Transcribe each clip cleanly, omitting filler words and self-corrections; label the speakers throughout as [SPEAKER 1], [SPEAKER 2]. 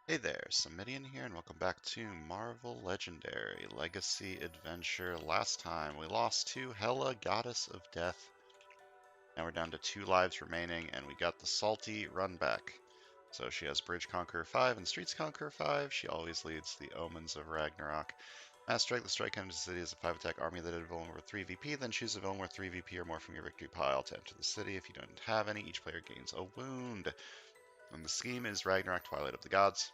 [SPEAKER 1] Hey there, Samitian here, and welcome back to Marvel Legendary Legacy Adventure. Last time we lost to Hela, Goddess of Death. Now we're down to 2 lives remaining, and we got the Salty run back. So she has Bridge Conqueror 5 and Streets Conqueror 5. She always leads the Omens of Ragnarok. Mass Strike, the strike enters the city is a 5 attack army that had a villain worth 3 VP. Then choose a villain worth 3 VP or more from your victory pile to enter the city. If you don't have any, each player gains a wound. And the scheme is Ragnarok, Twilight of the Gods.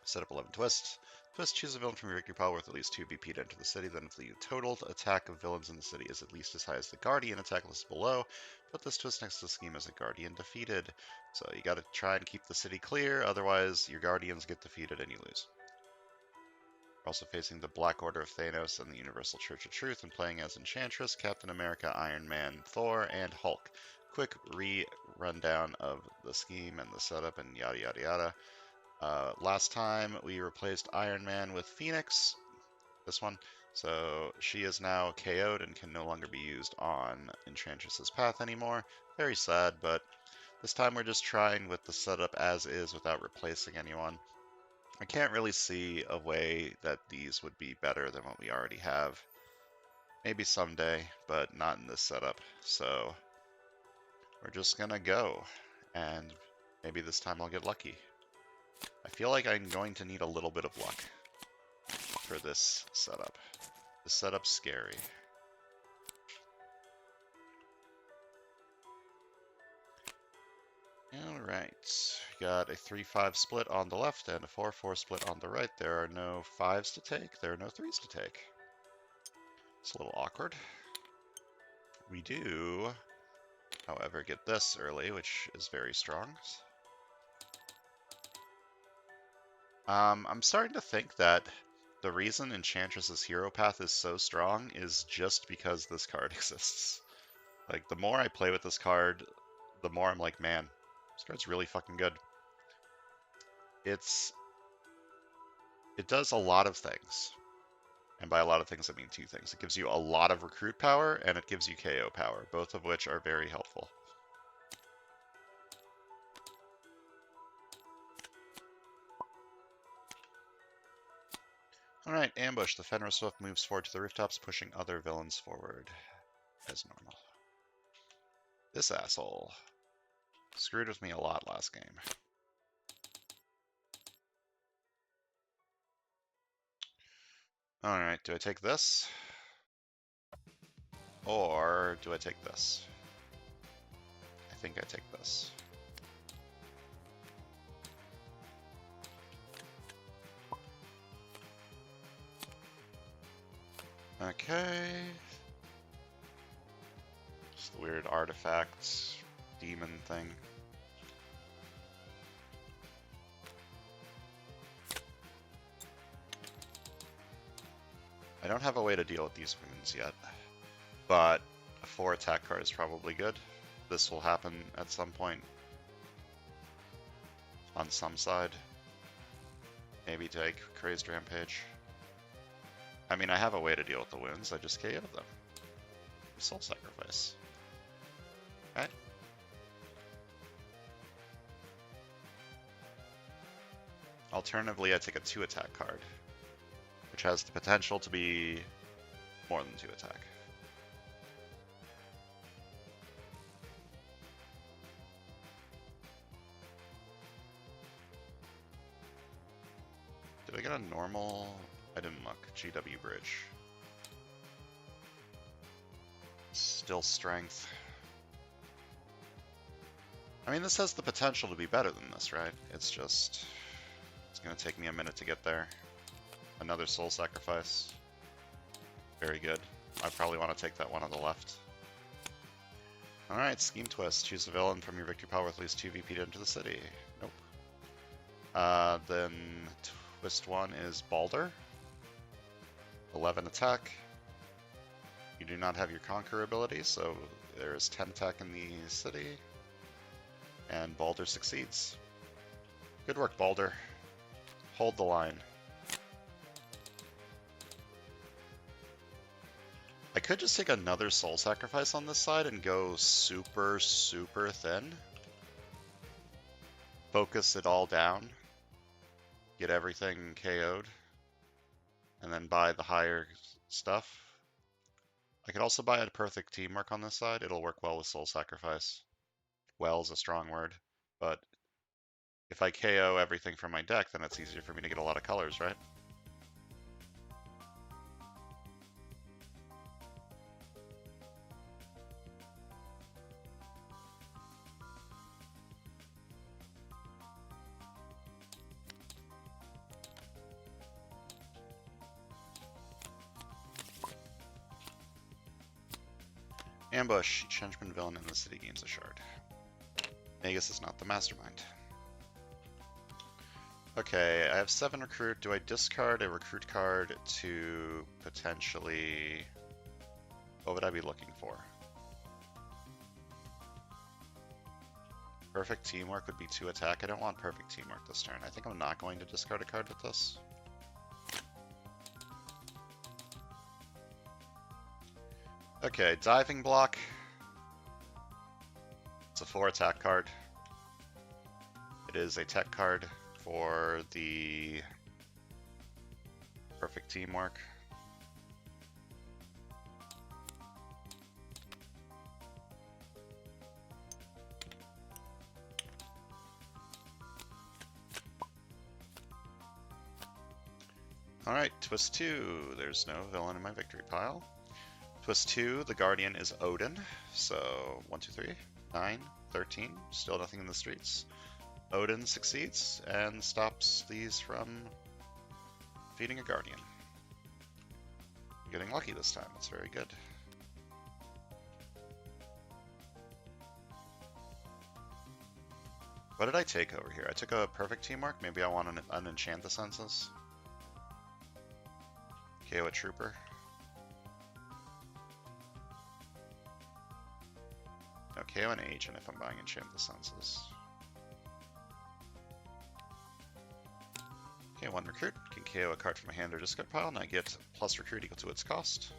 [SPEAKER 1] Set up 11 twists. Twist, choose a villain from your victory pile worth at least 2 BP to enter the city. Then if the total attack of villains in the city is at least as high as the Guardian attack list below, put this twist next to the scheme as a Guardian defeated. So you gotta try and keep the city clear, otherwise your Guardians get defeated and you lose. We're also facing the Black Order of Thanos and the Universal Church of Truth and playing as Enchantress, Captain America, Iron Man, Thor, and Hulk. Quick rundown of the scheme and the setup and yada yada yada. Last time we replaced Iron Man with Phoenix, this one, so she is now KO'd and can no longer be used on Enchantress's path anymore. Very sad, but this time we're just trying with the setup as is without replacing anyone. I can't really see a way that these would be better than what we already have. Maybe someday, but not in this setup. So we're just gonna go, and maybe this time I'll get lucky. I feel like I'm going to need a little bit of luck for this setup. The setup's scary. Alright, got a 3-5 split on the left and a 4-4 split on the right. There are no 5s to take, there are no 3s to take. It's a little awkward. We do, however, get this early, which is very strong. I'm starting to think that the reason Enchantress's hero path is so strong is just because this card exists. Like, the more I play with this card, the more I'm like, man, this card's really fucking good. It does a lot of things. And by a lot of things, I mean 2 things. It gives you a lot of recruit power, and it gives you KO power, both of which are very helpful. Alright, ambush. The Fenrir Swift moves forward to the rooftops, pushing other villains forward, as normal. This asshole screwed with me a lot last game. Alright, do I take this? Or do I take this? I think I take this. Okay. Just the weird artifacts, demon thing. I don't have a way to deal with these wounds yet, but a 4 attack card is probably good. This will happen at some point on some side. Maybe take Crazed Rampage. I mean, I have a way to deal with the wounds, I just KO'd them. Soul Sacrifice. Okay. Alternatively, I take a 2 attack card, which has the potential to be more than 2 attack. Did I get a normal? I didn't look. GW Bridge. Still strength. I mean, this has the potential to be better than this, right? It's just... it's gonna take me a minute to get there. Another soul sacrifice. Very good. I probably want to take that one on the left. Alright, Scheme Twist. Choose a villain from your victory pile with at least 2 VP to enter the city. Nope. Then Twist 1 is Balder. 11 attack. You do not have your Conquer ability, so there is 10 attack in the city. And Balder succeeds. Good work, Balder. Hold the line. I could just take another soul sacrifice on this side and go super, super thin. Focus it all down. get everything KO'd, and then buy the higher stuff. I could also buy a perfect teamwork on this side. It'll work well with Soul Sacrifice. Well is a strong word, but if I KO everything from my deck, then it's easier for me to get a lot of colors, right? Ambush. Each henchman villain in the city gains a shard. Magus is not the mastermind. Okay, I have 7 recruit. Do I discard a recruit card to potentially... What would I be looking for? Perfect teamwork would be 2 attack. I don't want perfect teamwork this turn. I think I'm not going to discard a card with this. Okay, diving block. It's a 4 attack card. It is a tech card for the perfect teamwork. Alright, twist 2. There's no villain in my victory pile. Twist 2, the Guardian is Odin. So 1, 2, 3, 9, 13. Still nothing in the streets. Odin succeeds and stops these from feeding a Guardian. I'm getting lucky this time. That's very good. What did I take over here? I took a perfect teamwork. Maybe I want to unenchant the senses. KO a trooper. No, KO an agent if I'm buying enchant the senses. Okay, 1 recruit. Can KO a card from a hand or discard pile, and I get plus recruit equal to its cost.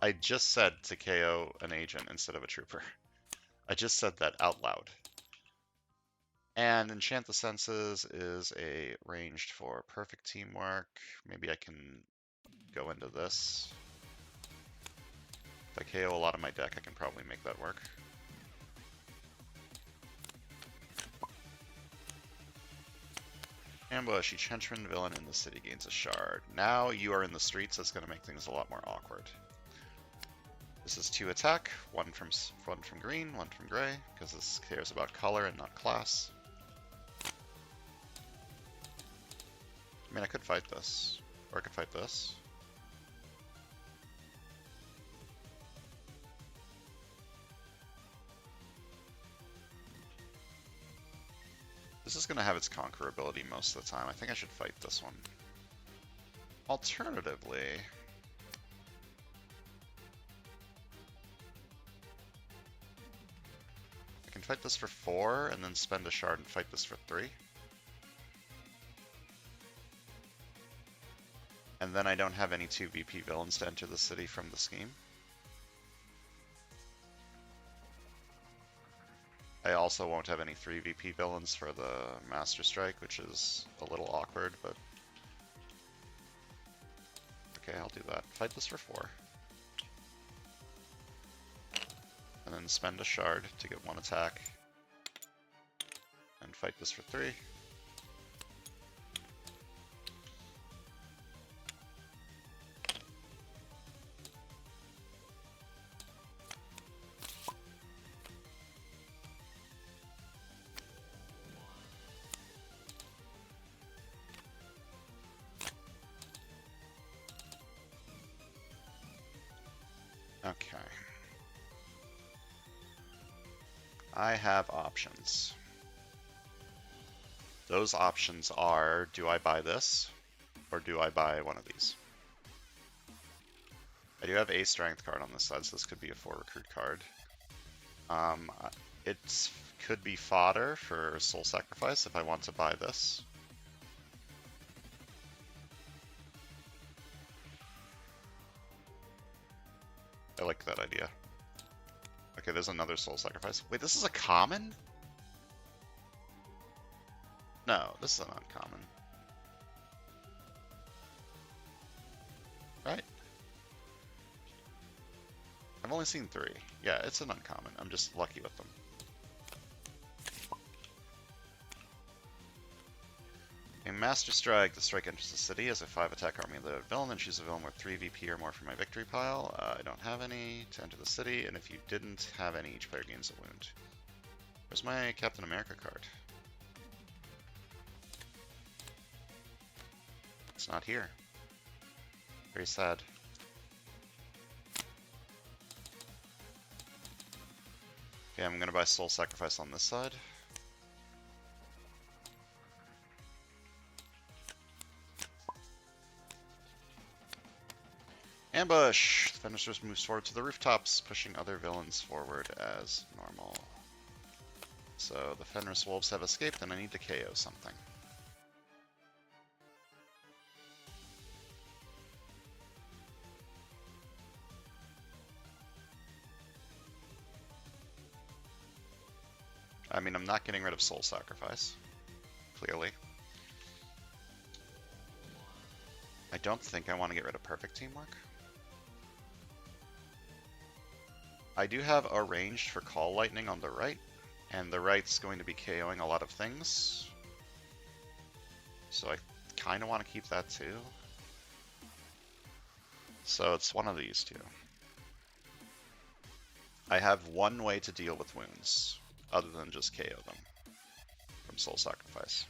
[SPEAKER 1] I just said to KO an agent instead of a trooper. I just said that out loud. And Enchant the Senses is a ranged for perfect teamwork. Maybe I can go into this. If I KO a lot of my deck, I can probably make that work. Ambush. Each henchman villain in the city gains a shard. Now you are in the streets, that's going to make things a lot more awkward. This is 2 attack, one from green, 1 from gray, because this cares about color and not class. I mean, I could fight this, or I could fight this. This is going to have its conquer ability most of the time. I think I should fight this one. Alternatively, I can fight this for 4 and then spend a shard and fight this for 3. And then I don't have any 2 VP villains to enter the city from the scheme. I also won't have any 3 VP villains for the Master Strike, which is a little awkward, but... Okay, I'll do that. Fight this for 4. And then spend a shard to get 1 attack. And fight this for 3. Okay. I have options. Those options are, do I buy this, or do I buy one of these? I do have a strength card on this side, so this could be a 4 recruit card. It could be fodder for Soul Sacrifice if I want to buy this. I like that idea. Okay, there's another Soul Sacrifice. Wait, this is a common? No, this is an uncommon. Right? I've only seen 3. Yeah, it's an uncommon. I'm just lucky with them. A Master Strike. The strike enters the city as a 5 attack army of the villain, and choose a villain with 3 VP or more from my victory pile. I don't have any to enter the city, and if you didn't have any, each player gains a wound. Where's my Captain America card? It's not here. Very sad. Okay, I'm gonna buy Soul Sacrifice on this side. Ambush! The Fenris moves forward to the rooftops, pushing other villains forward as normal. So the Fenris Wolves have escaped, and I need to KO something. I mean, I'm not getting rid of Soul Sacrifice, clearly. I don't think I want to get rid of Perfect Teamwork. I do have arranged for Call Lightning on the right, and the right's going to be KOing a lot of things. So I kind of want to keep that too. So it's one of these two. I have one way to deal with wounds, other than just KO them from Soul Sacrifice.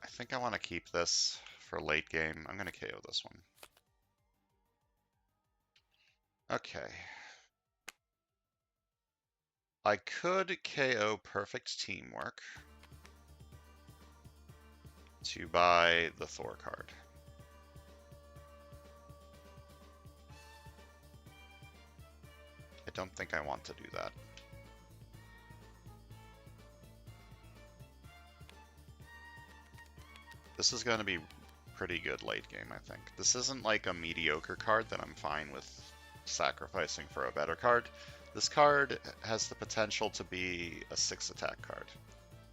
[SPEAKER 1] I think I want to keep this for late game. I'm going to KO this one. Okay. I could KO Perfect Teamwork to buy the Thor card. I don't think I want to do that. This is going to be pretty good late game, I think. This isn't like a mediocre card that I'm fine with sacrificing for a better card. This card has the potential to be a 6 attack card.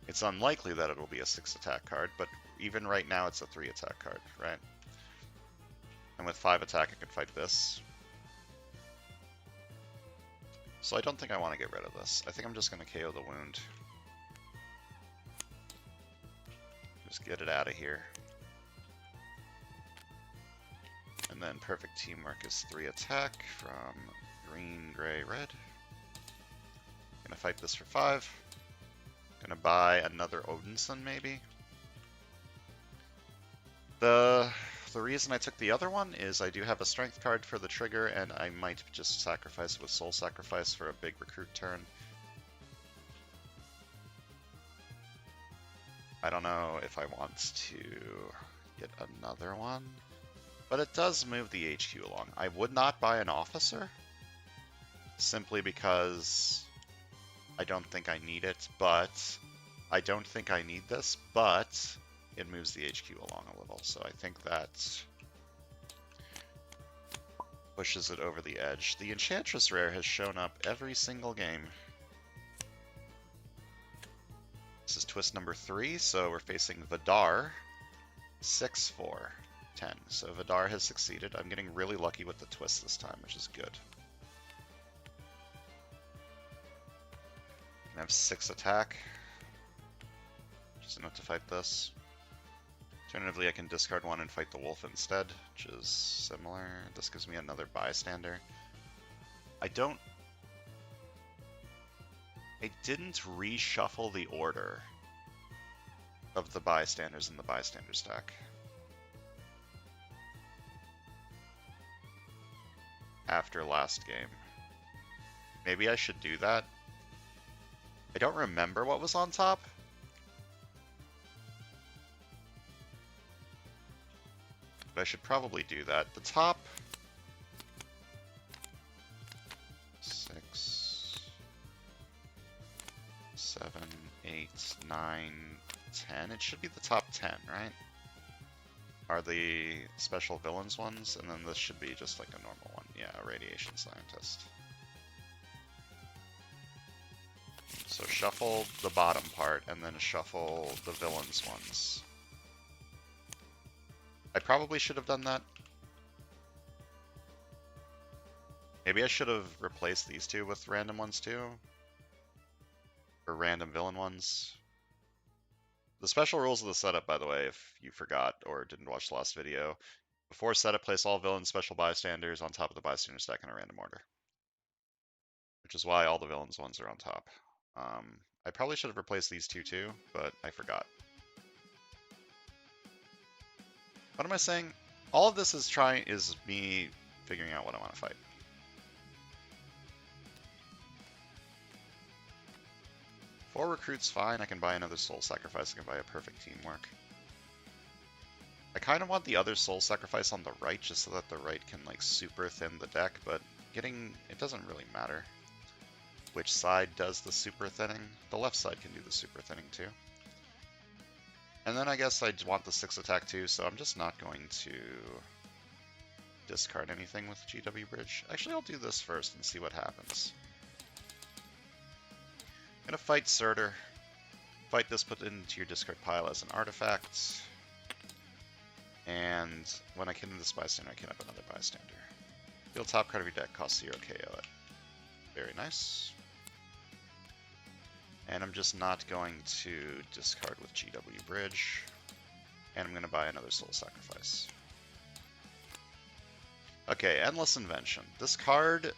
[SPEAKER 1] It's unlikely that it'll be a 6 attack card, but even right now it's a 3 attack card, right? And with 5 attack I can fight this. So I don't think I want to get rid of this. I think I'm just going to KO the wound. Just get it out of here. And then Perfect Teamwork is 3 attack from green, gray, red. Gonna fight this for 5. Gonna buy another Odinson, maybe. The reason I took the other one is I do have a strength card for the trigger, and I might just sacrifice it with Soul Sacrifice for a big recruit turn. I don't know if I want to get another one, but it does move the HQ along. I would not buy an officer, simply because I don't think I need it, but I don't think I need this, but it moves the HQ along a little, so I think that pushes it over the edge. The Enchantress rare has shown up every single game. This is twist number 3, so we're facing Vidar, 6, 4, 10. So Vidar has succeeded. I'm getting really lucky with the twist this time, which is good. I have 6 attack. Just enough to fight this. Alternatively, I can discard 1 and fight the wolf instead, which is similar. This gives me another bystander. I didn't reshuffle the order of the bystanders in the bystander stack. After last game. Maybe I should do that. I don't remember what was on top. But I should probably do that. The top 6, 7, 8, 9, 10. It should be the top 10, right? are the special villains ones, and then this should be just like a normal one. Yeah, radiation scientist. So shuffle the bottom part, and then shuffle the villains ones. I probably should have done that. Maybe I should have replaced these two with random ones too. Or random villain ones. The special rules of the setup, by the way, if you forgot or didn't watch the last video. Before setup, place all villain special bystanders on top of the bystander stack in a random order. Which is why all the villains ones are on top. I probably should have replaced these two too, but I forgot. What am I saying? All of this is me figuring out what I want to fight. Four recruits, fine. I can buy another soul sacrifice. I can buy a perfect teamwork. I kind of want the other soul sacrifice on the right, just so that the right can like super thin the deck, but it doesn't really matter which side does the super thinning. The left side can do the super thinning too. And then I guess I want the 6 attack too, so I'm just not going to discard anything with GW Bridge. Actually, I'll do this first and see what happens. I'm gonna fight Surtur. Fight this, put it into your discard pile as an artifact. And when I can this bystander, I can up another bystander. Deal top card of your deck, cost 0, KO it. Very nice. And I'm just not going to discard with GW Bridge. And I'm going to buy another Soul Sacrifice. Okay, Endless Invention. This card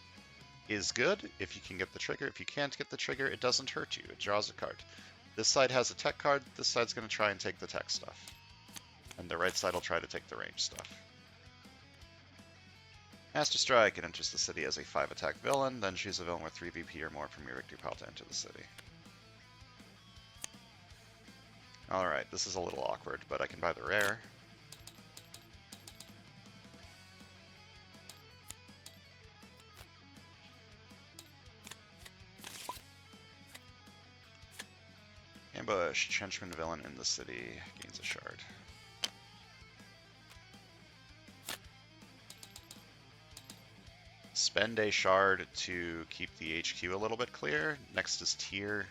[SPEAKER 1] is good if you can get the trigger. If you can't get the trigger, it doesn't hurt you. It draws a card. This side has a tech card. This side's going to try and take the tech stuff. And the right side will try to take the range stuff. Master Strike. It enters the city as a 5 attack villain. Then choose a villain with 3 VP or more from your victory pile to enter the city. Alright, this is a little awkward, but I can buy the rare. Ambush. Henchman villain in the city gains a shard. Spend a shard to keep the HQ a little bit clear. Next is Tier.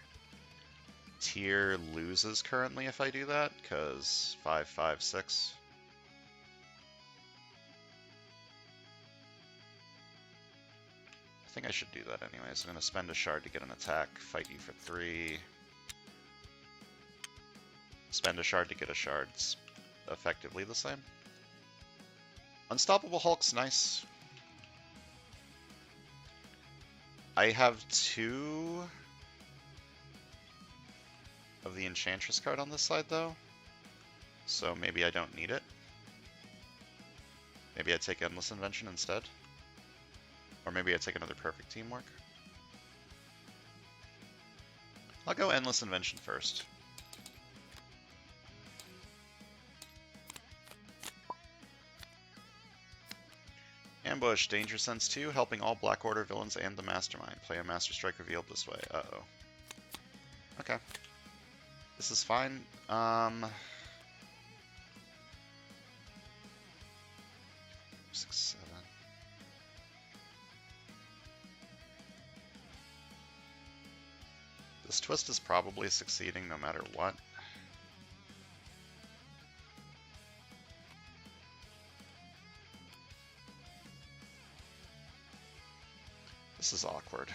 [SPEAKER 1] Tier loses currently if I do that, because 5, 5, 6. I think I should do that anyways. I'm going to spend a shard to get an attack, fight you for 3. Spend a shard to get a shard. It's effectively the same. Unstoppable Hulk's nice. I have 2 of the Enchantress card on this side though, so maybe I don't need it. Maybe I take Endless Invention instead. Or maybe I take another Perfect Teamwork. I'll go Endless Invention first. Ambush, Danger Sense 2, helping all Black Order villains and the Mastermind. Play a Master Strike revealed this way. Uh-oh. Okay. This is fine. 6, 7. This twist is probably succeeding no matter what. This is awkward.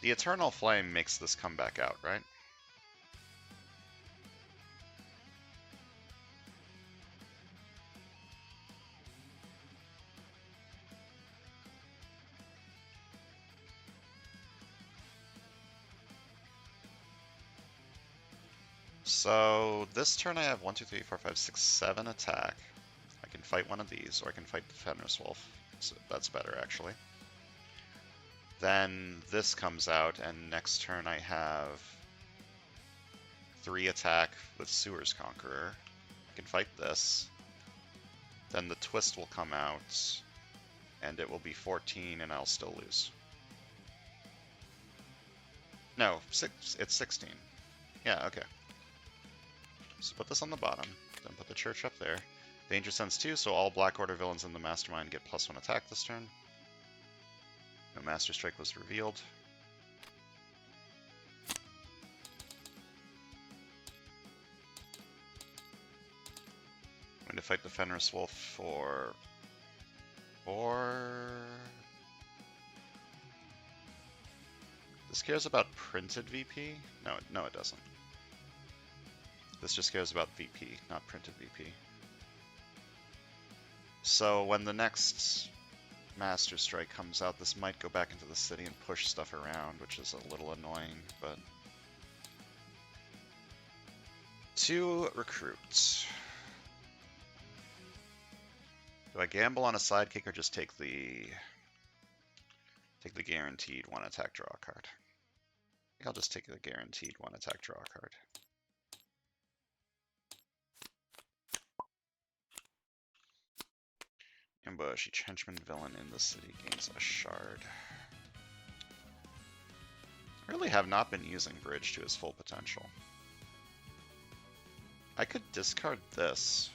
[SPEAKER 1] The Eternal Flame makes this come back out, right? So this turn I have 1, 2, 3, 4, 5, 6, 7 attack. I can fight one of these, or I can fight the Fenris Wolf. So that's better, actually. Then this comes out, and next turn I have 3 attack with Sewer's Conqueror. I can fight this. Then the twist will come out, and it will be 14, and I'll still lose. No, it's 16. Yeah, okay. So put this on the bottom, then put the church up there. Danger Sense 2, so all Black Order villains in the Mastermind get +1 attack this turn. No Master Strike was revealed. I'm going to fight the Fenris Wolf for 4. This cares about printed VP? No, it doesn't. This just cares about VP, not printed VP. So when the next Master Strike comes out, this might go back into the city and push stuff around, which is a little annoying, but... 2 recruits. Do I gamble on a sidekick or just take the guaranteed 1 attack draw card? I think I'll just take the guaranteed 1 attack draw card. Ambush, each henchman villain in the city gains a shard. I really have not been using Bridge to its full potential. I could discard this.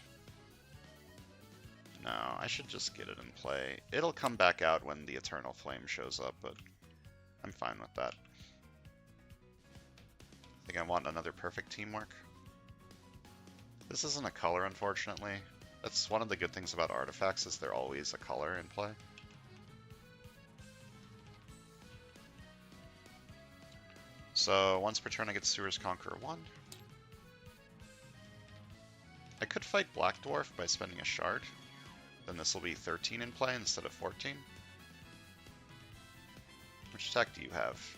[SPEAKER 1] No, I should just get it in play. It'll come back out when the Eternal Flame shows up, but I'm fine with that. I think I want another perfect teamwork. This isn't a color, unfortunately. That's one of the good things about artifacts, is they're always a color in play. So once per turn I get Sewer's Conqueror 1. I could fight Black Dwarf by spending a shard. Then this will be 13 in play instead of 14. Which attack do you have?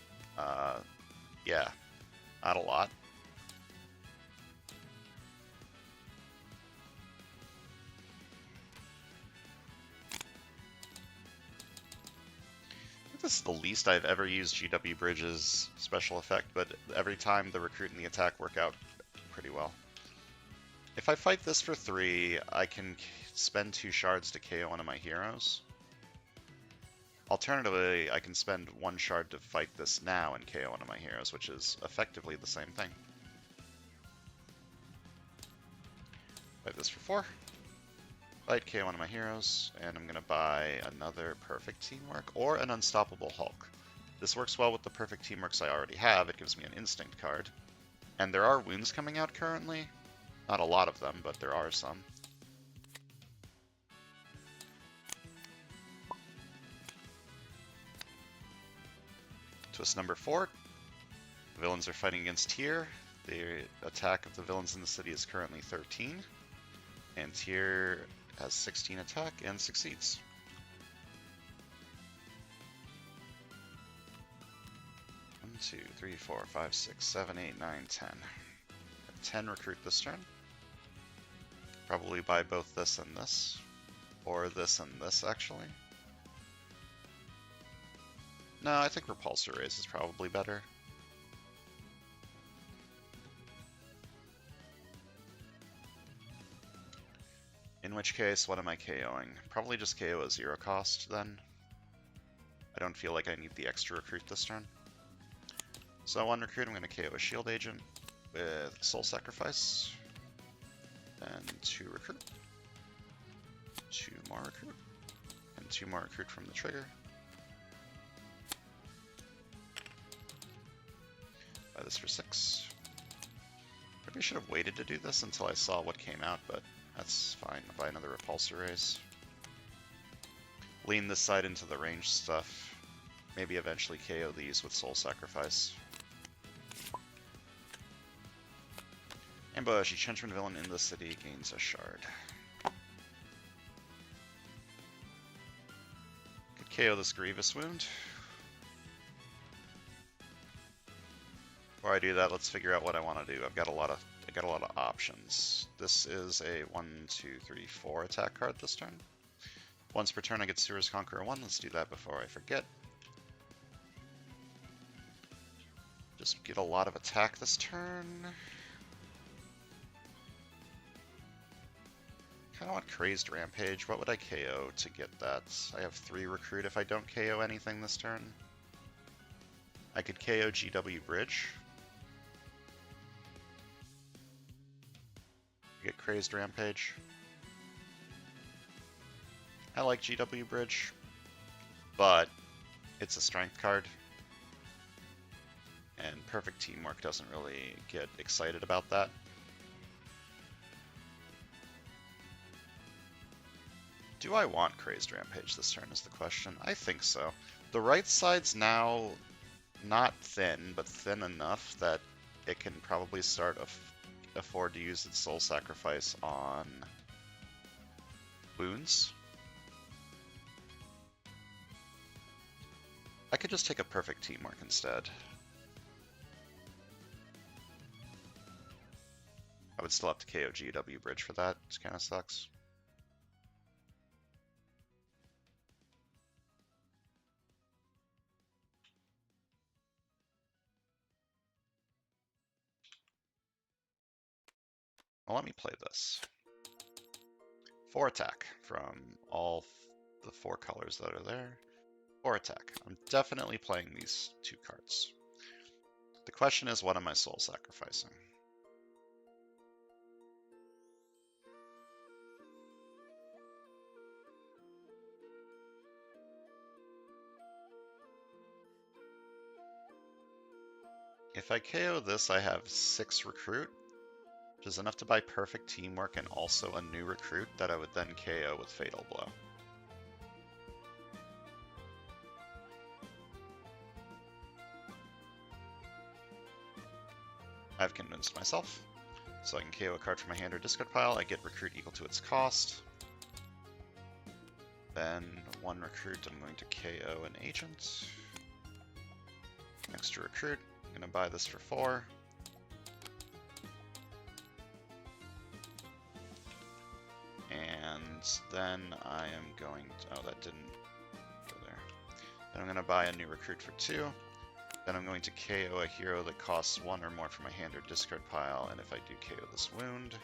[SPEAKER 1] Yeah, not a lot. This is the least I've ever used GW Bridge's special effect, but every time the recruit and the attack work out pretty well. If I fight this for 3, I can spend 2 shards to KO one of my heroes. Alternatively, I can spend 1 shard to fight this now and KO one of my heroes, which is effectively the same thing. Fight this for 4. Fight KO one of my heroes, and I'm going to buy another Perfect Teamwork or an Unstoppable Hulk. This works well with the Perfect Teamworks I already have. It gives me an Instinct card. And there are wounds coming out currently. Not a lot of them, but there are some. Twist number 4. The villains are fighting against Tyr. The attack of the villains in the city is currently 13. And Tyr has 16 attack and succeeds. One, 2, 3, 4, 5, 6, 7, 8, 9, 10. 10 recruit this turn. Probably buy both this and this. Or this and this, actually. No, I think Repulsor Raise is probably better. In which case, what am I KOing? Probably just KO a 0 cost, then. I don't feel like I need the extra recruit this turn. So 1 recruit, I'm going to KO a Shield Agent with Soul Sacrifice. And 2 recruit. 2 more recruit. And 2 more recruit from the trigger. Buy this for 6. Maybe I should have waited to do this until I saw what came out, but that's fine. I'll buy another Repulsor Raise. Lean this side into the ranged stuff. Maybe eventually KO these with Soul Sacrifice. Ambush, each henchman villain in the city gains a shard. Could KO this Grievous Wound. Before I do that, let's figure out what I want to do. I've got a lot of options. This is a 1, 2, 3, 4 attack card this turn. Once per turn I get Sewer's Conqueror 1. Let's do that before I forget. Just get a lot of attack this turn. Kind of want Crazed Rampage. What would I KO to get that? I have 3 recruit if I don't KO anything this turn. I could KO GW Bridge. Get Crazed Rampage. I like GW Bridge, but it's a strength card, and Perfect Teamwork doesn't really get excited about that. Do I want Crazed Rampage this turn is the question. I think so. The right side's now not thin, but thin enough that it can probably afford to use its Soul Sacrifice on wounds. I could just take a Perfect Teamwork instead. I would still have to KO GW Bridge for that, which kind of sucks. Well, let me play this. 4 attack from all the 4 colors that are there. 4 attack. I'm definitely playing these 2 cards. The question is, what am I soul sacrificing? If I KO this, I have 6 recruit, which is enough to buy Perfect Teamwork and also a new recruit that I would then KO with Fatal Blow. I've convinced myself. So I can KO a card from my hand or discard pile. I get recruit equal to its cost. Then 1 recruit, I'm going to KO an agent. Extra recruit, I'm going to buy this for 4. And then I am going to, oh, that didn't go there. Then I'm going to buy a new recruit for 2. Then I'm going to KO a hero that costs 1 or more from my hand or discard pile, and if I do KO this wound,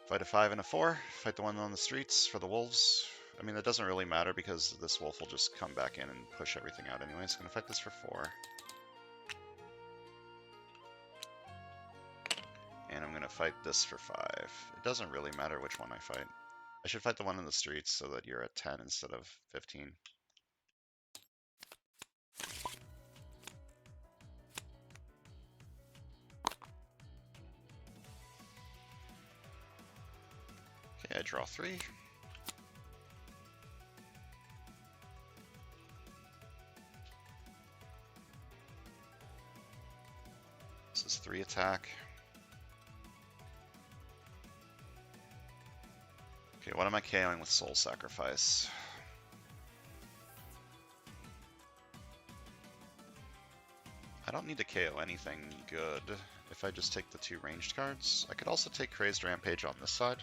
[SPEAKER 1] fight a 5 and a 4, fight the one on the streets for the wolves. I mean, that doesn't really matter because this wolf will just come back in and push everything out anyway, so I'm going to fight this for 4. And I'm going to fight this for 5. It doesn't really matter which one I fight. I should fight the one in the streets so that you're at 10 instead of 15. Okay, I draw 3. This is 3 attack. Okay, what am I KOing with Soul Sacrifice? I don't need to KO anything good if I just take the 2 ranged cards. I could also take Crazed Rampage on this side.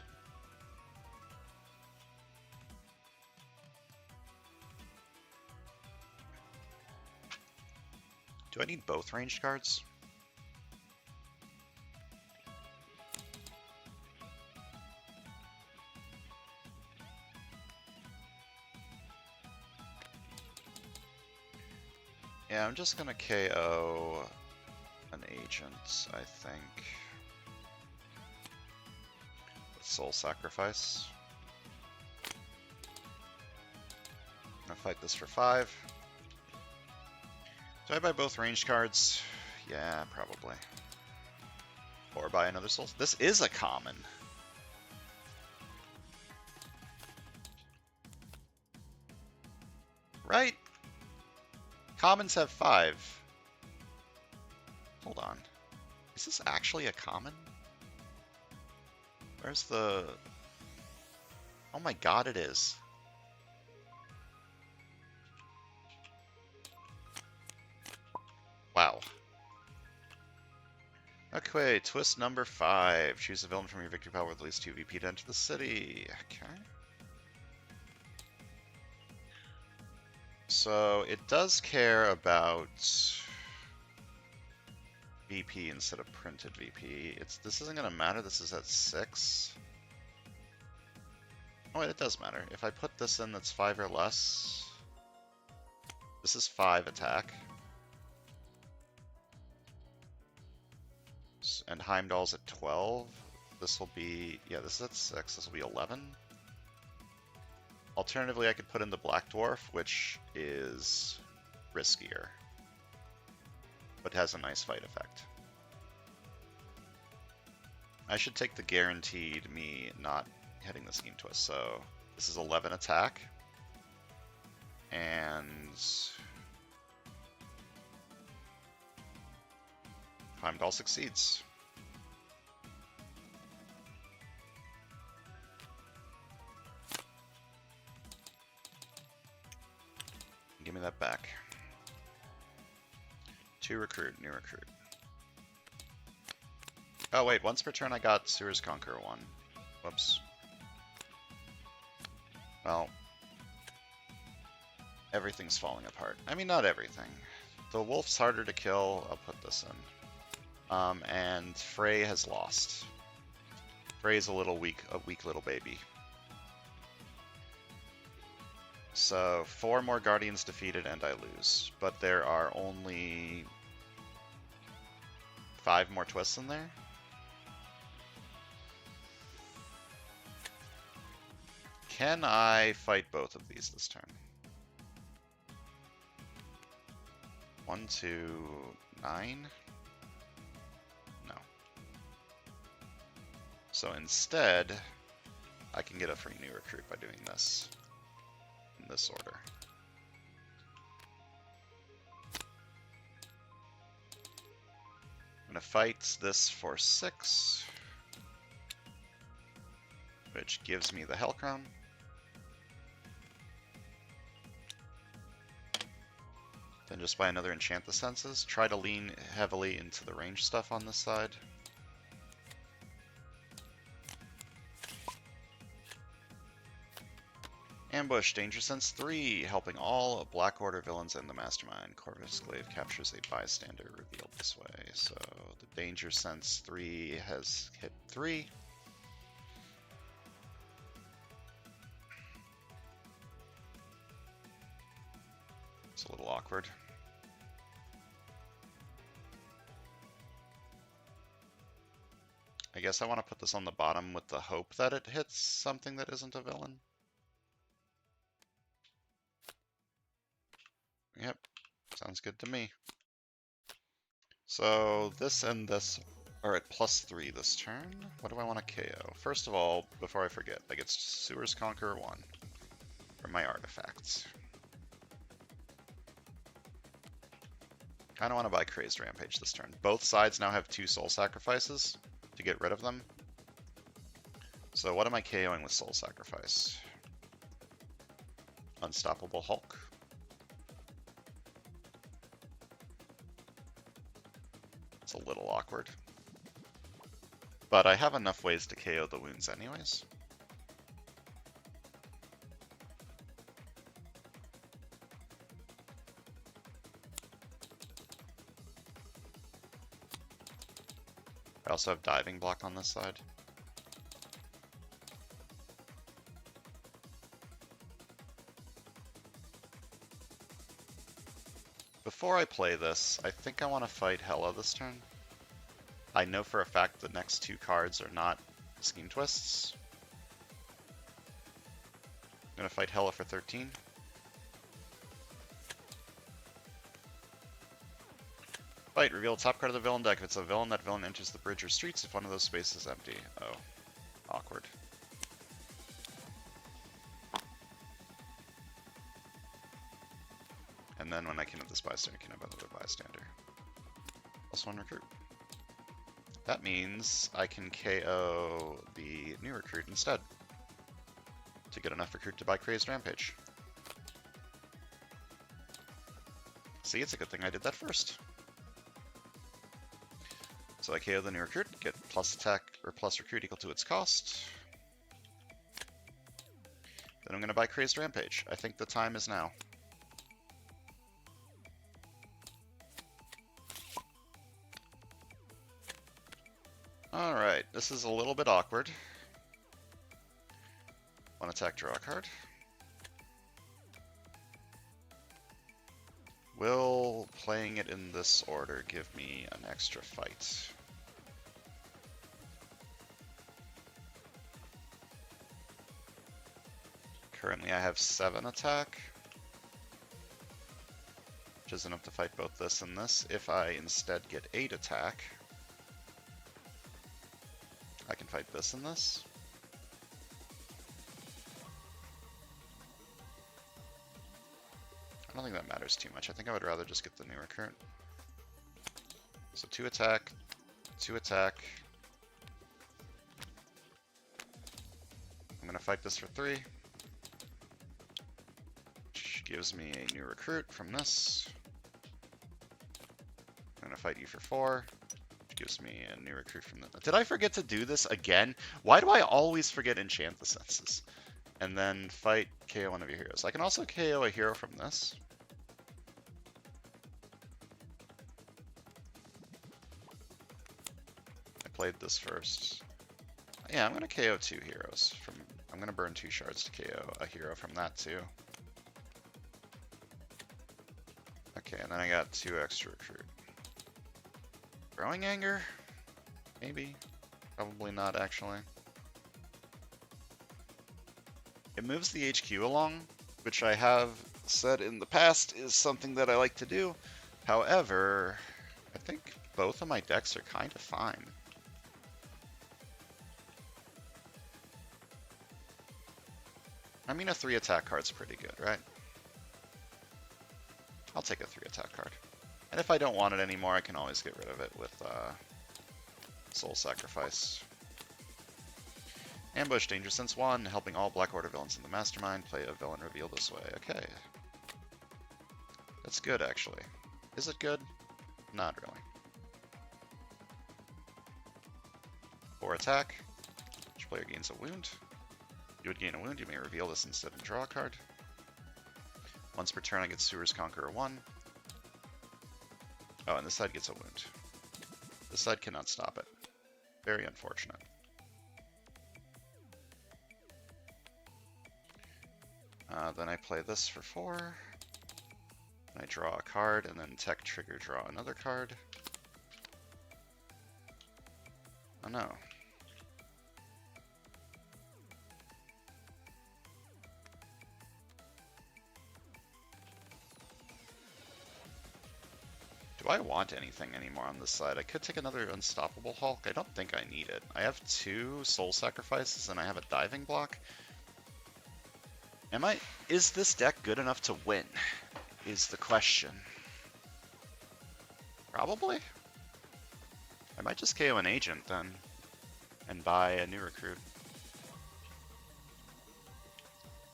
[SPEAKER 1] Do I need both ranged cards? Yeah, I'm just gonna KO an agent, I think. With Soul Sacrifice. I'm gonna fight this for 5. Do I buy both ranged cards? Yeah, probably. Or buy another soul. This is a common. Right? Commons have 5. Hold on. Is this actually a common? Where's the... Oh my god, it is. Wow. Okay, twist number 5. Choose a villain from your victory pile with at least 2 VP to enter the city. Okay. So it does care about VP instead of printed VP. This isn't going to matter. This is at 6. Oh wait, it does matter. If I put this in that's 5 or less, this is 5 attack. And Heimdall's at 12. This will be, yeah, this is at 6. This will be 11. Alternatively, I could put in the Black Dwarf, which is riskier, but has a nice fight effect. I should take the guaranteed me not hitting the Scheme Twist. So this is 11 attack, and Heimdall succeeds. Give me that back. 2 recruit, new recruit. Oh wait, once per turn I got Sewers Conqueror 1. Whoops. Well, everything's falling apart. I mean, not everything. The wolf's harder to kill. I'll put this in. And Frey has lost. Frey's a weak little baby. So 4 more Guardians defeated and I lose. But there are only 5 more twists in there. Can I fight both of these this turn? 1, 2, 9? No. So instead, I can get a free new recruit by doing this. In this order. I'm going to fight this for 6, which gives me the Hell Crown. Then just buy another Enchant the Senses. Try to lean heavily into the range stuff on this side. Ambush, Danger Sense 3, helping all Black Order villains and the Mastermind. Corvus Glaive captures a bystander revealed this way. So the Danger Sense 3 has hit 3. It's a little awkward. I guess I want to put this on the bottom with the hope that it hits something that isn't a villain. Yep, sounds good to me. So this and this are at +3 this turn. What do I want to KO? First of all, before I forget, I get Sewers Conqueror 1 from my artifacts. Kind of want to buy Crazed Rampage this turn. Both sides now have 2 soul sacrifices to get rid of them. So what am I KOing with Soul Sacrifice? Unstoppable Hulk. It's a little awkward. But I have enough ways to KO the wounds anyways. I also have Diving Block on this side. Before I play this, I think I want to fight Hela this turn. I know for a fact the next 2 cards are not Scheme Twists. I'm going to fight Hela for 13. Fight, reveal top card of the villain deck. If it's a villain, that villain enters the bridge or streets if one of those spaces is empty. Oh, awkward. And then when I can have this bystander, I can have another bystander. +1 recruit. That means I can KO the new recruit instead to get enough recruit to buy Crazed Rampage. See, it's a good thing I did that first. So I KO the new recruit, get plus attack or plus recruit equal to its cost. Then I'm going to buy Crazed Rampage. I think the time is now. Alright, this is a little bit awkward. 1 attack, draw a card. Will playing it in this order give me an extra fight? Currently I have 7 attack, which is enough to fight both this and this. If I instead get 8 attack, I can fight this and this. I don't think that matters too much. I think I would rather just get the new recruit. So 2 attack, 2 attack. I'm going to fight this for 3. Which gives me a new recruit from this. I'm going to fight you for 4. Which gives me a new recruit from this. Did I forget to do this again? Why do I always forget enchant the senses? And then fight KO one of your heroes. I can also KO a hero from this. I played this first. Yeah, I'm going to KO 2 heroes. I'm going to burn 2 shards to KO a hero from that too. Okay, and then I got 2 extra recruit. Growing Anger? Maybe. Probably not, actually. It moves the HQ along, which I have said in the past is something that I like to do. However, I think both of my decks are kind of fine. I mean, a 3 attack card's pretty good, right? I'll take a 3 attack card. And if I don't want it anymore, I can always get rid of it with Soul Sacrifice. Ambush, Danger Sense 1, helping all Black Order villains in the Mastermind. Play a villain reveal this way. Okay. That's good, actually. Is it good? Not really. 4 attack. Each player gains a wound. You would gain a wound, you may reveal this instead and draw a card. Once per turn I get Sewer's Conqueror 1. Oh, and this side gets a wound. This side cannot stop it. Very unfortunate. Then I play this for 4. And I draw a card, and then Tech Trigger draw another card. Oh no. Do I want anything anymore on this side? I could take another Unstoppable Hulk. I don't think I need it. I have 2 Soul Sacrifices and I have a diving block. Is this deck good enough to win? Is the question. Probably. I might just KO an agent then and buy a new recruit.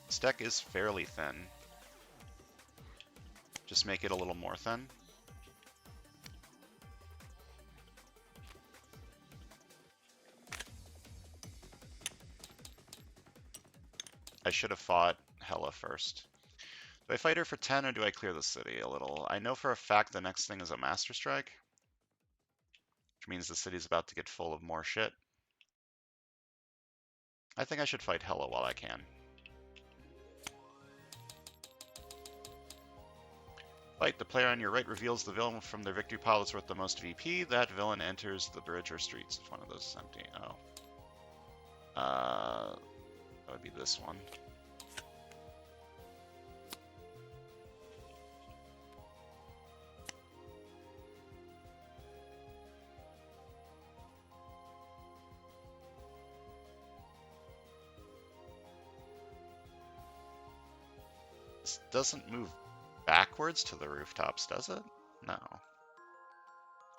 [SPEAKER 1] This deck is fairly thin. Just make it a little more thin. I should have fought Hela first. Do I fight her for 10 or do I clear the city a little? I know for a fact the next thing is a Master Strike, which means the city's about to get full of more shit. I think I should fight Hela while I can. Fight. The player on your right reveals the villain from their victory pile that's worth the most VP. That villain enters the bridge or streets if one of those is empty. Oh. That would be this one. This doesn't move backwards to the rooftops, does it? No.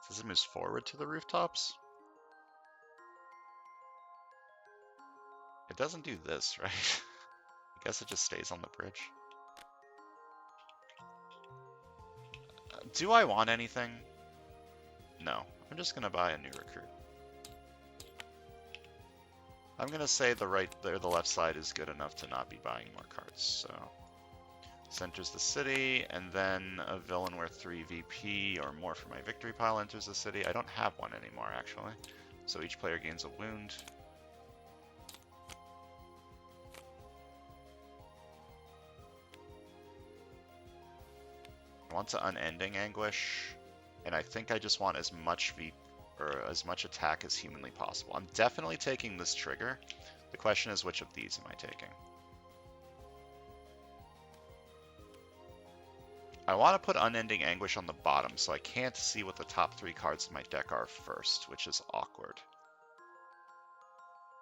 [SPEAKER 1] Does it move forward to the rooftops? It doesn't do this, right? I guess it just stays on the bridge. Do I want anything? No. I'm just gonna buy a new recruit. I'm gonna say the left side is good enough to not be buying more cards, so. This enters the city, and then a villain worth 3 VP or more for my victory pile enters the city. I don't have one anymore, actually. So each player gains a wound. I want to Unending Anguish, and I think I just want as much attack as humanly possible. I'm definitely taking this trigger. The question is, which of these am I taking? I want to put Unending Anguish on the bottom, so I can't see what the top 3 cards in my deck are first, which is awkward.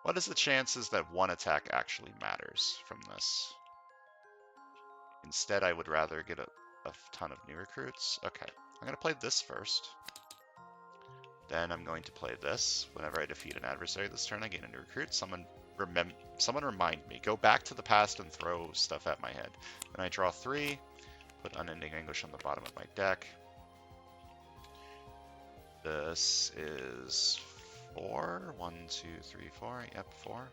[SPEAKER 1] What is the chances that one attack actually matters from this? Instead, I would rather get a ton of new recruits. Okay, I'm going to play this first. Then I'm going to play this. Whenever I defeat an adversary this turn, I gain a new recruit. Someone remind me. Go back to the past and throw stuff at my head. Then I draw 3. Put Unending Anguish on the bottom of my deck. This is 4. 1, 2, 3, 4. Yep, 4.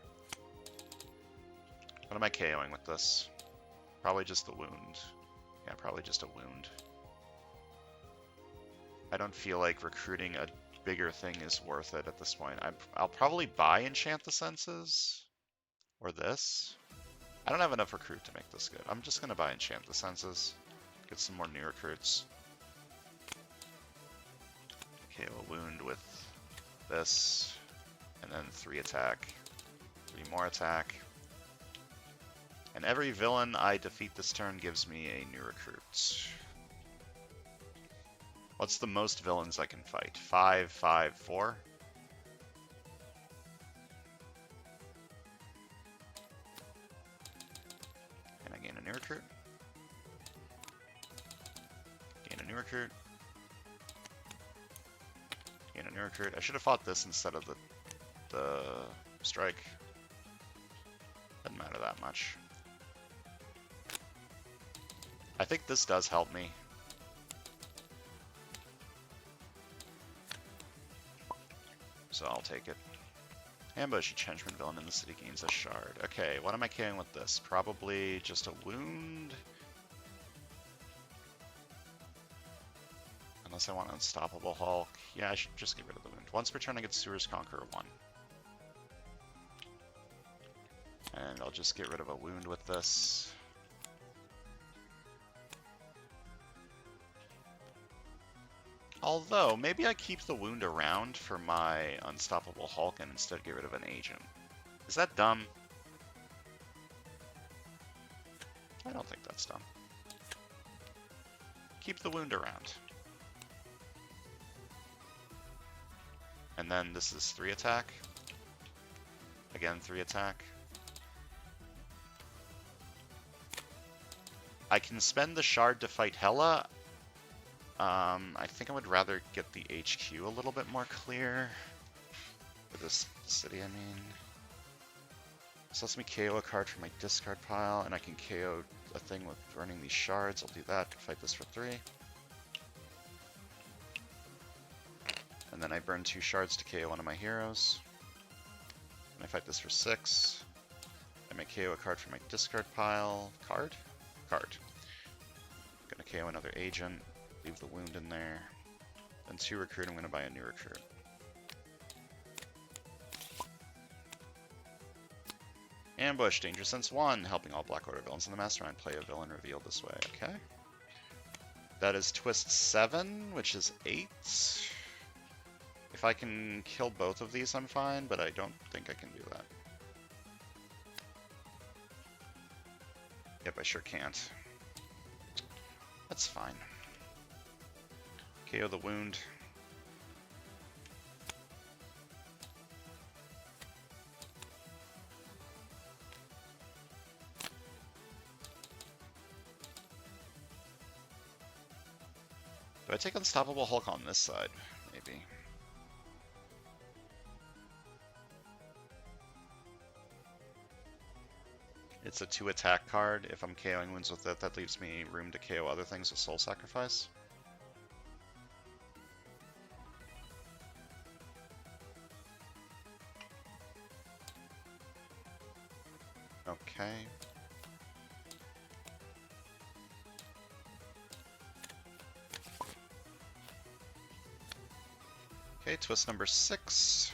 [SPEAKER 1] What am I KOing with this? Probably just the wound. Yeah, probably just a wound. I don't feel like recruiting a bigger thing is worth it at this point. I'll probably buy Enchant the Senses. Or this. I don't have enough recruit to make this good. I'm just going to buy Enchant the Senses. Get some more new recruits. KO a wound with this. And then 3 attack. 3 more attack. And every villain I defeat this turn gives me a new recruit. What's the most villains I can fight? 5, 5, 4? Can I gain a new recruit? Gain a new recruit. Gain a new recruit. I should have fought this instead of the strike. Doesn't matter that much. I think this does help me. So I'll take it. Ambush, each henchman villain in the city gains a shard. Okay, what am I carrying with this? Probably just a wound. Unless I want Unstoppable Hulk. Yeah, I should just get rid of the wound. Once per turn I get Sewers Conqueror 1. And I'll just get rid of a wound with this. Although, maybe I keep the wound around for my Unstoppable Hulk and instead get rid of an agent. Is that dumb? I don't think that's dumb. Keep the wound around. And then this is 3 attack. Again, 3 attack. I can spend the shard to fight Hela. I think I would rather get the HQ a little bit more clear. For this city, I mean. This lets me KO a card from my discard pile, and I can KO a thing with burning these shards. I'll do that, fight this for 3. And then I burn 2 shards to KO one of my heroes. And I fight this for 6. I may KO a card from my discard pile. Card? Card. Gonna KO another agent. Leave the wound in there. Then 2 recruit, I'm going to buy a new recruit. Ambush, Danger Sense 1, helping all Black Order villains in the Mastermind play a villain revealed this way. Okay. That is Twist 7, which is 8. If I can kill both of these, I'm fine, but I don't think I can do that. Yep, I sure can't. That's fine. KO the wound. Do I take Unstoppable Hulk on this side? Maybe. It's a 2 attack card. If I'm KOing wounds with it, that leaves me room to KO other things with Soul Sacrifice. Okay. Okay, twist number 6.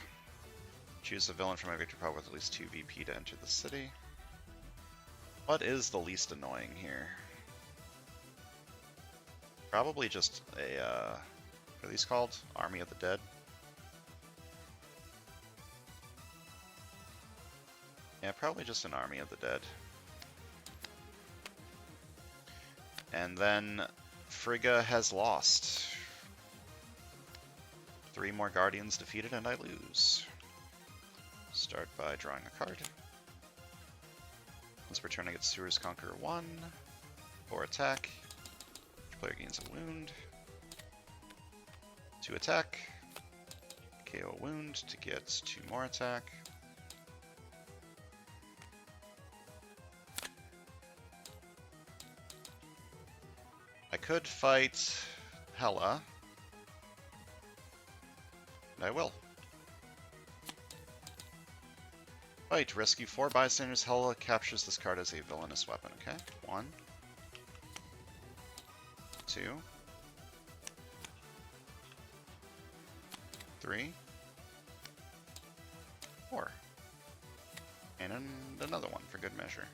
[SPEAKER 1] Choose a villain from my victory pile with at least 2 VP to enter the city. What is the least annoying here? Probably just a, what are these called? Army of the Dead? Yeah, probably just an Army of the Dead. And then Frigga has lost. 3 more Guardians defeated and I lose. Start by drawing a card. Once per turn I get Sewers Conqueror 1. 4 attack. Each player gains a wound. 2 attack. KO a wound to get 2 more attack. I could fight Hela. And I will. Fight. Rescue 4 bystanders. Hela captures this card as a villainous weapon. Okay. 1. 2. 3. 4. And another one for good measure.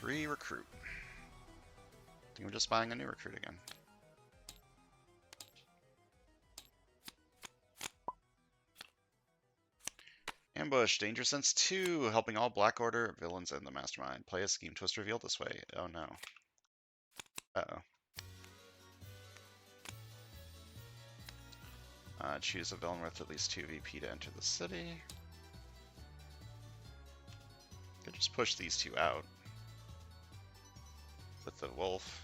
[SPEAKER 1] Recruit. I think we're just buying a new recruit again. Ambush, Danger Sense 2, helping all Black Order villains and the Mastermind. Play a scheme twist revealed this way. Oh no. Uh-oh. Choose a villain with at least 2 VP to enter the city. Could just push these 2 out. With the wolf.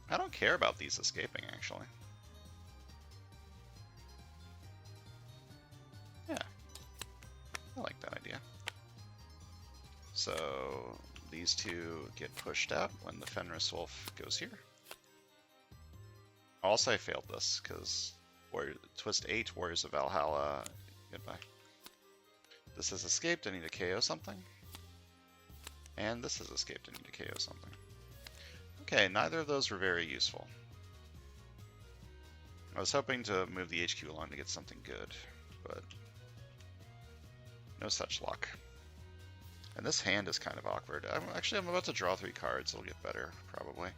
[SPEAKER 1] I don't care about these escaping, actually. Yeah. I like that idea. So, these 2 get pushed out when the Fenris Wolf goes here. Also, I failed this, because Twist 8, Warriors of Valhalla, goodbye. This has escaped, I need to KO something. And this has escaped, I need to KO something. Okay, neither of those were very useful. I was hoping to move the HQ along to get something good, but no such luck. And this hand is kind of awkward. I'm about to draw 3 cards, it'll get better, probably.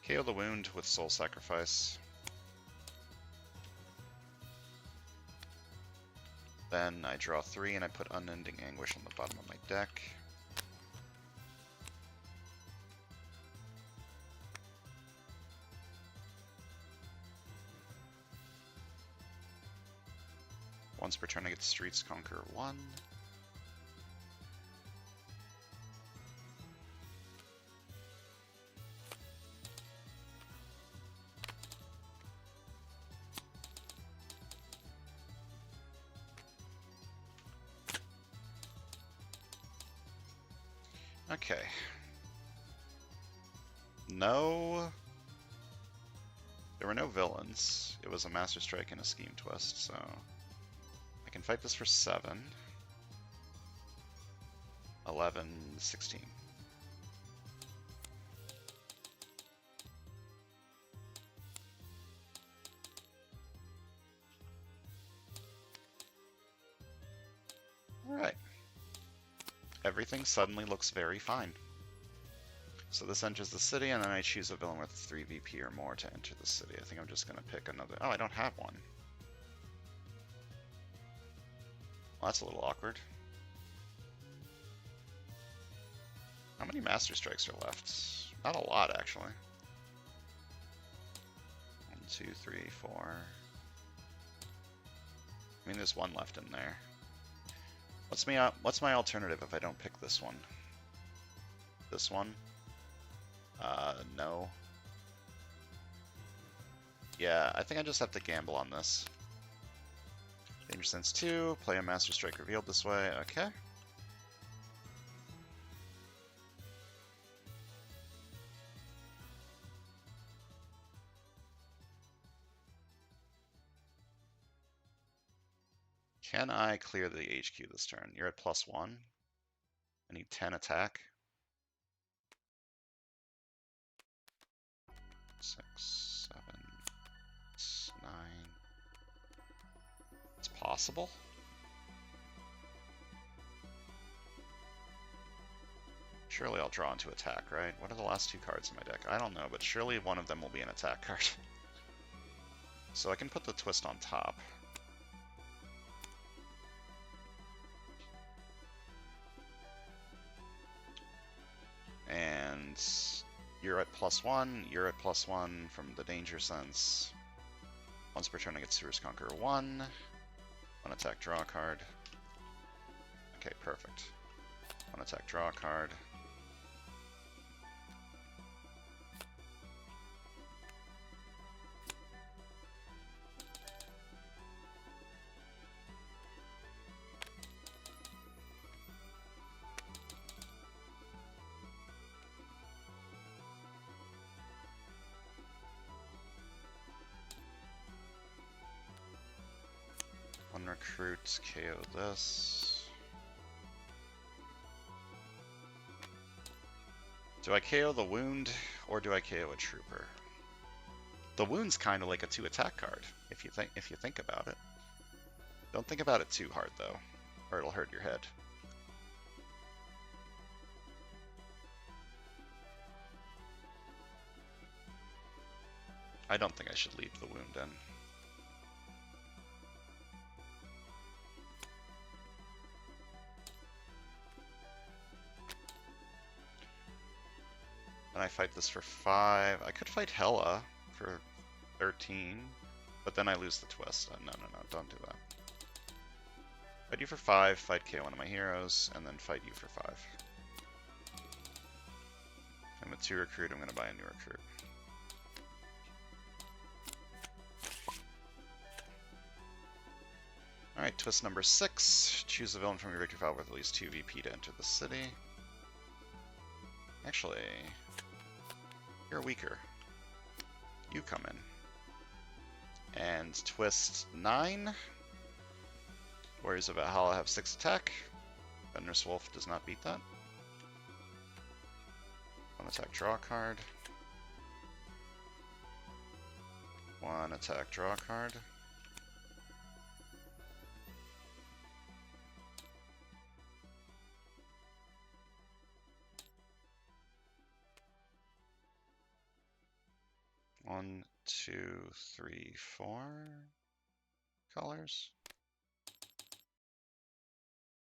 [SPEAKER 1] KO the wound with Soul Sacrifice. Then I draw 3 and I put Unending Anguish on the bottom of my deck. Once per turn I get Streets Conqueror 1. Okay. No. There were no villains. It was a Master Strike and a Scheme Twist, so I can fight this for 7. 11, 16. Alright. Everything suddenly looks very fine. So this enters the city, and then I choose a villain with 3 VP or more to enter the city. I think I'm just going to pick another... Oh, I don't have one. Well, that's a little awkward. How many Master Strikes are left? Not a lot, actually. 1, 2, 3, 4. I mean, there's 1 left in there. What's my alternative if I don't pick this one? This one? No. Yeah, I think I just have to gamble on this. Danger Sense 2, play a Master Strike revealed this way, okay. Can I clear the HQ this turn? You're at +1. I need 10 attack. 6, 7, 8, 9. It's possible. Surely I'll draw into attack, right? What are the last 2 cards in my deck? I don't know, but surely one of them will be an attack card. So I can put the twist on top. And you're at +1, you're at +1 from the danger sense. Once per turn I get Sewer's Conqueror 1. 1 attack, draw a card. Okay, perfect. 1 attack, draw a card. Recruit, KO this. Do I KO the wound, or do I KO a trooper? The wound's kind of like a 2 attack card, if you think about it. Don't think about it too hard though, or it'll hurt your head. I don't think I should leave the wound in. And I fight this for 5. I could fight Hela for 13, but then I lose the twist. No, don't do that. Fight you for 5, fight KO one of my heroes, and then fight you for 5. I'm a 2 recruit, I'm going to buy a new recruit. Alright, twist number 6. Choose a villain from your victory file with at least 2 VP to enter the city. Actually, you're weaker. You come in. And twist 9. Warriors of Valhalla have 6 attack. Thunderous Wolf does not beat that. 1 attack, draw a card. 1 attack, draw a card. One, 2, 3, 4 colors.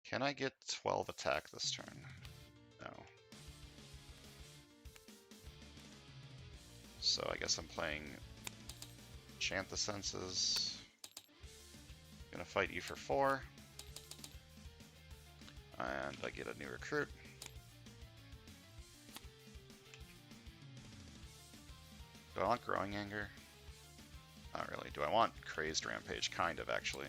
[SPEAKER 1] Can I get 12 attack this turn? No. So I guess I'm playing Enchant the Senses. Gonna fight you for 4. And I get a new recruit. Do I want Growing Anger? Not really. Do I want Crazed Rampage? Kind of, actually.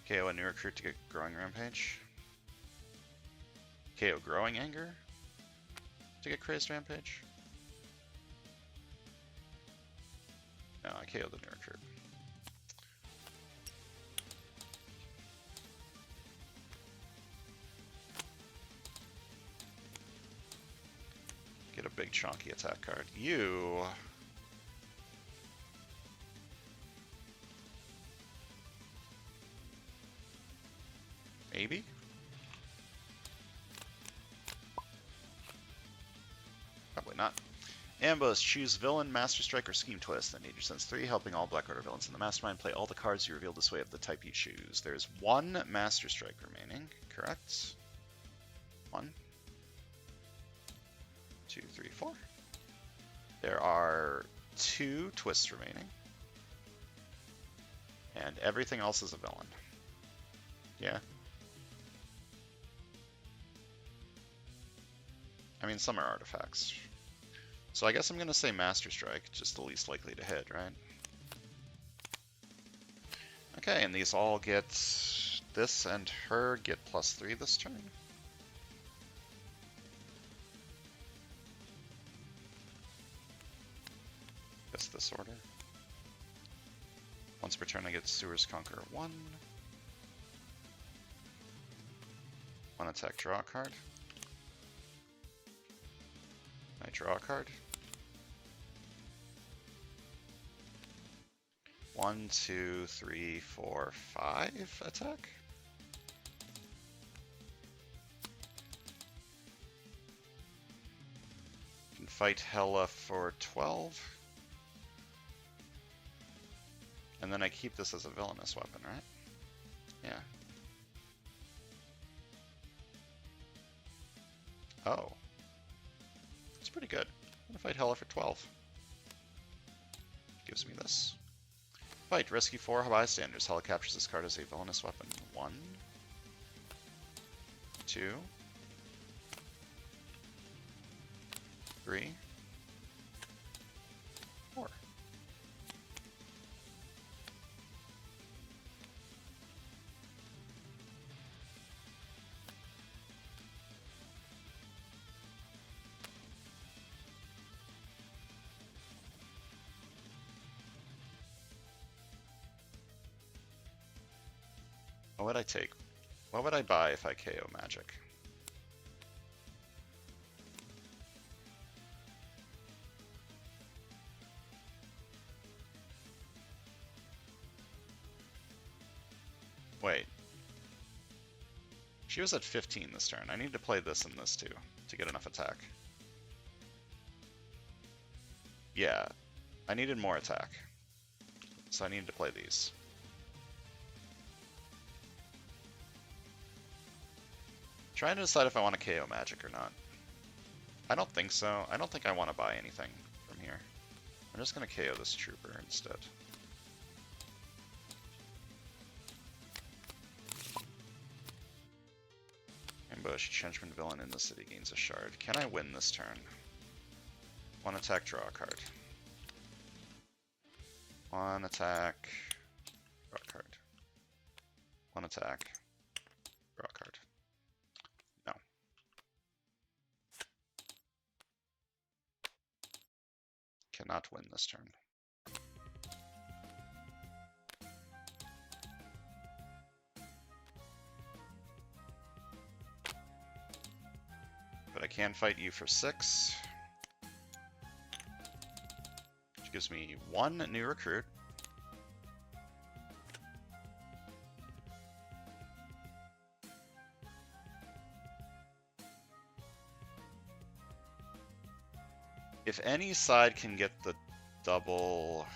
[SPEAKER 1] KO a new recruit to get Growing Rampage. KO Growing Anger to get Crazed Rampage. No, I KO the new recruit. Get a big chunky attack card. You... Maybe? Probably not. Ambush. Choose Villain, Master Strike, or Scheme Twist. And Danger Sense 3, helping all Black Order villains in the Mastermind. Play all the cards you reveal this way of the type you choose. There's 1 Master Strike remaining, correct? 1, 2, 3, 4. There are 2 twists remaining. And everything else is a villain. Yeah. I mean, some are artifacts. So I guess I'm going to say Master Strike, just the least likely to hit, right? Okay, and these all get... This and her get +3 this turn. Guess this order. Once per turn I get Sewer's Conqueror 1. 1 attack, draw a card. I draw a card. 1, 2, 3, 4, 5 attack. Can fight Hela for 12. And then I keep this as a villainous weapon, right? Yeah. Oh. It's pretty good. I'm gonna fight Hela for 12. Gives me this. Fight, rescue 4 bystanders. Hela captures this card as a bonus weapon. 1, 2, 3, 4. What would I take? What would I buy if I KO magic? Wait. She was at 15 this turn. I need to play this and this too to get enough attack. Yeah, I needed more attack. So I needed to play these. Trying to decide if I want to KO magic or not. I don't think so. I don't think I want to buy anything from here. I'm just going to KO this trooper instead. Ambush, Entrenchment villain in the city gains a shard. Can I win this turn? 1 attack, draw a card. 1 attack, draw a card. 1 attack, draw a card. No. Cannot win this turn. But I can fight you for 6. Which gives me 1 new recruit. If any side can get the double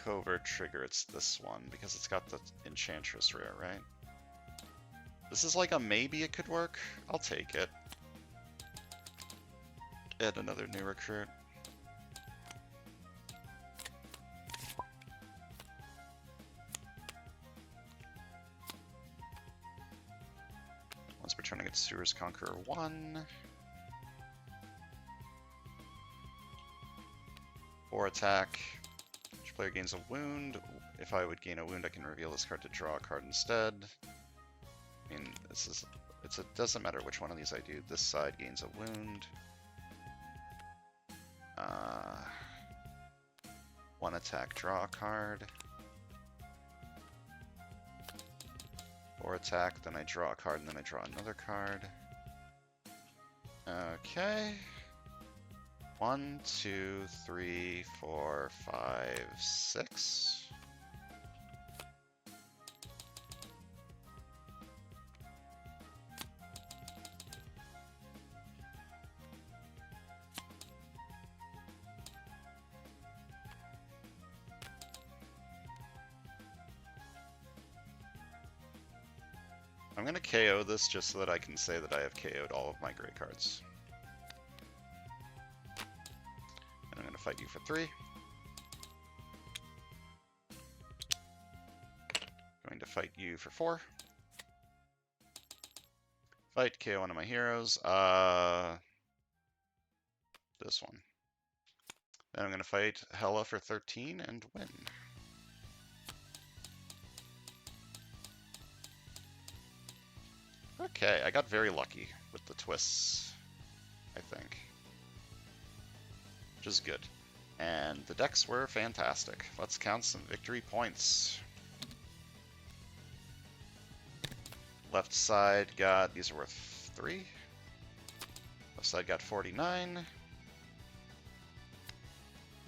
[SPEAKER 1] covert trigger, it's this one, because it's got the Enchantress rare, right? This is like a maybe it could work. I'll take it. Add another new recruit. Once per turn, I get Sewer's Conqueror 1. 4 attack. Each player gains a wound. If I would gain a wound, I can reveal this card to draw a card instead. I mean, it doesn't matter which one of these I do. This side gains a wound. 1 attack, draw a card. 4 attack, then I draw a card, and then I draw another card. Okay. 1, 2, 3, 4, 5, 6. I'm going to KO this just so that I can say that I have KO'd all of my gray cards. And I'm going to fight you for 3. Going to fight you for 4. Fight, KO one of my heroes. This one. Then I'm going to fight Hela for 13 and win. Okay, I got very lucky with the twists, I think. Which is good. And the decks were fantastic. Let's count some victory points. Left side got, these are worth 3. Left side got 49.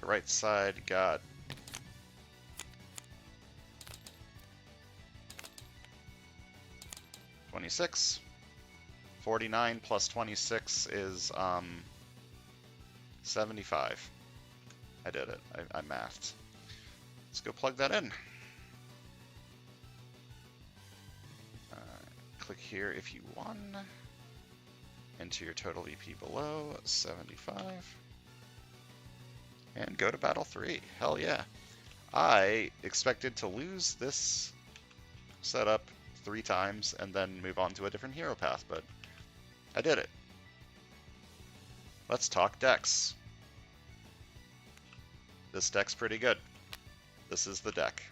[SPEAKER 1] The right side got 26. 49 plus 26 is 75. I did it. I mathed. Let's go plug that in. Click here if you won. Enter your total EP below 75. And go to battle 3. Hell yeah. I expected to lose this setup 3 times and then move on to a different hero path, but I did it. Let's talk decks. This deck's pretty good. This is the deck.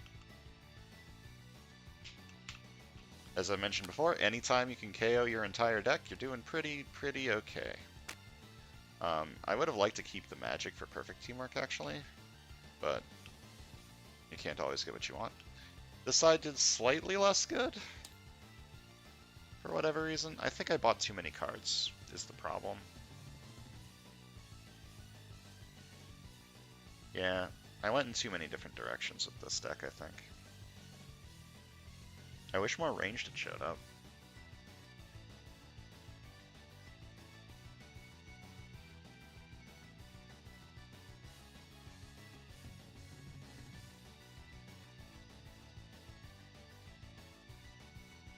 [SPEAKER 1] As I mentioned before, anytime you can KO your entire deck, you're doing pretty okay. I would have liked to keep the magic for perfect teamwork, actually, but you can't always get what you want. This side did slightly less good, for whatever reason. I think I bought too many cards, is the problem. Yeah, I went in too many different directions with this deck, I think. I wish more ranged had showed up.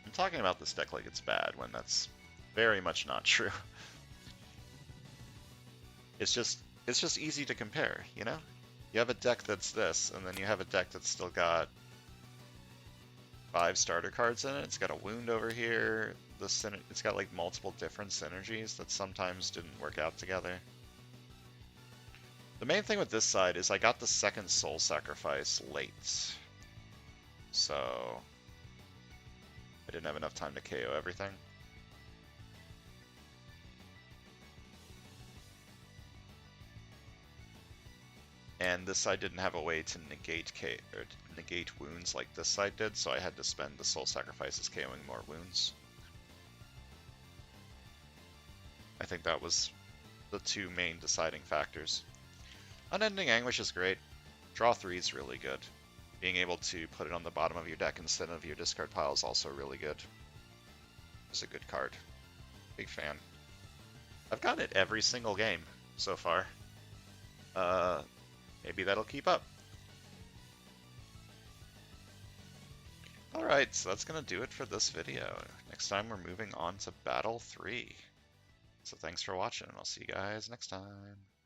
[SPEAKER 1] I'm talking about this deck like it's bad when that's very much not true. It's just easy to compare, you know? You have a deck that's this, and then you have a deck that's still got 5 starter cards in it. It's got a wound over here. It's got like multiple different synergies that sometimes didn't work out together. The main thing with this side is I got the second Soul Sacrifice late, so I didn't have enough time to KO everything. And this side didn't have a way to negate wounds like this side did, so I had to spend the Soul Sacrifices KOing more wounds. I think that was the 2 main deciding factors. Unending Anguish is great. Draw 3 is really good. Being able to put it on the bottom of your deck instead of your discard pile is also really good. It's a good card. Big fan. I've gotten it every single game so far. Maybe that'll keep up. Alright, so that's going to do it for this video. Next time we're moving on to Battle 3. So thanks for watching, and I'll see you guys next time.